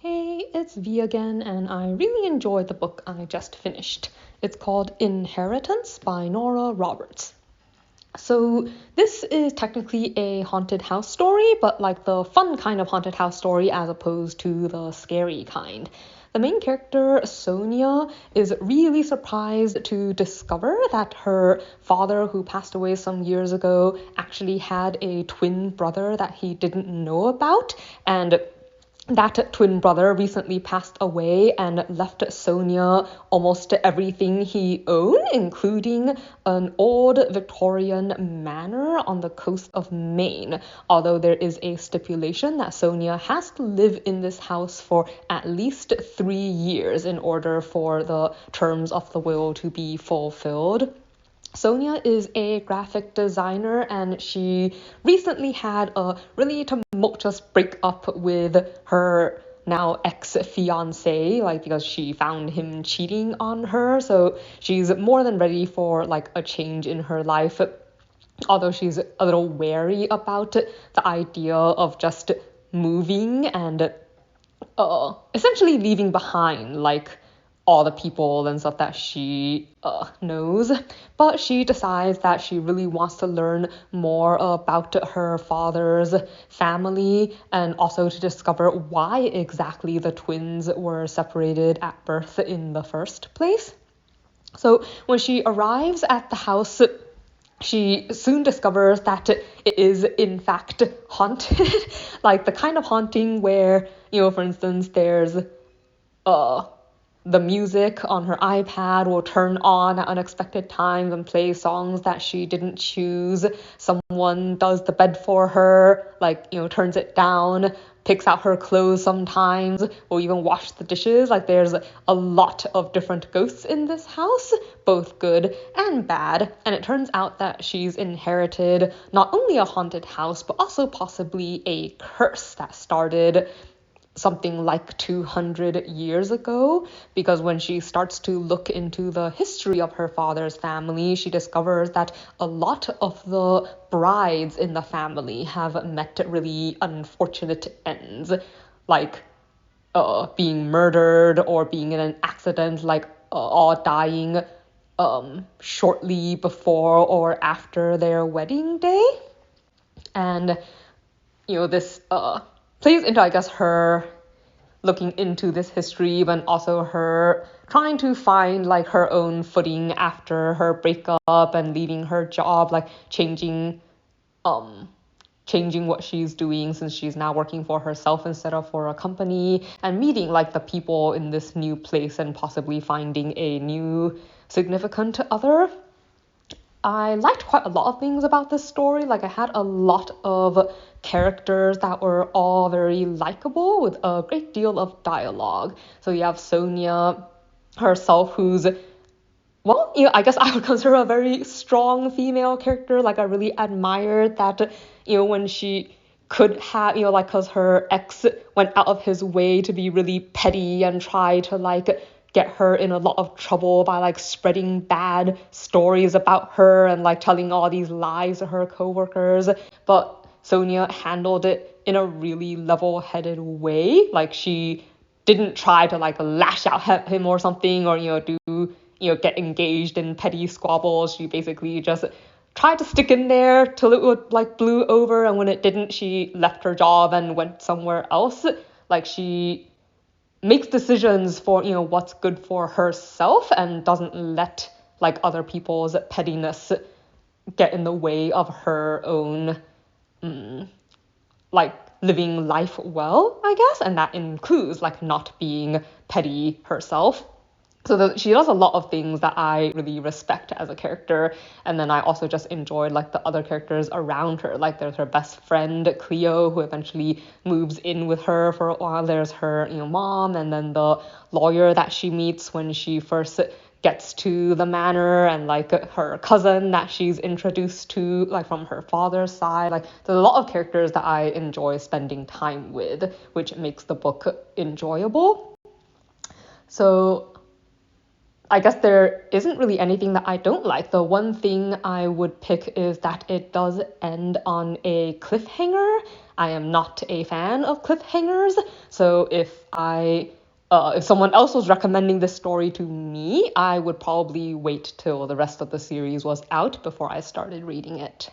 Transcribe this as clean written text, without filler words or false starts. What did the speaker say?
Hey, it's V again, and I really enjoyed the book I just finished. It's called Inheritance by Nora Roberts. So this is technically a haunted house story, but like the fun kind of haunted house story as opposed to the scary kind. The main character, Sonia, is really surprised to discover that her father, who passed away some years ago, actually had a twin brother that he didn't know about, and that twin brother recently passed away and left Sonia almost everything he owned, including an old Victorian manor on the coast of Maine. Although there is a stipulation that Sonia has to live in this house for at least 3 years in order for the terms of the will to be fulfilled. Sonia is a graphic designer, and she recently had a really tumultuous breakup with her now ex-fiance, because she found him cheating on her. So she's more than ready for a change in her life, although she's a little wary about the idea of just moving and essentially leaving behind all the people and stuff that she knows. But she decides that she really wants to learn more about her father's family, and also to discover why exactly the twins were separated at birth in the first place. So when she arrives at the house, she soon discovers that it is in fact haunted. The kind of haunting where, for instance, there's the music on her iPad will turn on at unexpected times and play songs that she didn't choose. Someone does the bed for her, turns it down, picks out her clothes sometimes, or even wash the dishes. There's a lot of different ghosts in this house, both good and bad. And it turns out that she's inherited not only a haunted house, but also possibly a curse that started something like 200 years ago, because when she starts to look into the history of her father's family, she discovers that a lot of the brides in the family have met really unfortunate ends, being murdered or being in an accident, all dying shortly before or after their wedding day. And this plays into, I guess, her looking into this history, but also her trying to find her own footing after her breakup and leaving her job, changing what she's doing, since she's now working for herself instead of for a company, and meeting the people in this new place and possibly finding a new significant other. I liked quite a lot of things about this story. I had a lot of characters that were all very likable with a great deal of dialogue. So you have Sonia herself, who's, I guess I would consider a very strong female character. I really admired that, when she could have, because her ex went out of his way to be really petty and try to get her in a lot of trouble by spreading bad stories about her and telling all these lies to her coworkers. But Sonia handled it in a really level-headed way. She didn't try to lash out at him or something, or get engaged in petty squabbles. She basically just tried to stick in there till it would blew over, and when it didn't, she left her job and went somewhere else. She makes decisions for what's good for herself and doesn't let other people's pettiness get in the way of her own living life well, I guess. And that includes not being petty herself. So she does a lot of things that I really respect as a character. And then I also just enjoyed the other characters around her. There's her best friend Cleo, who eventually moves in with her for a while. There's her mom, and then the lawyer that she meets when she first gets to the manor, and her cousin that she's introduced to from her father's side. There's a lot of characters that I enjoy spending time with, which makes the book enjoyable. So I guess there isn't really anything that I don't like. The one thing I would pick is that it does end on a cliffhanger. I am not a fan of cliffhangers, so if someone else was recommending this story to me, I would probably wait till the rest of the series was out before I started reading it.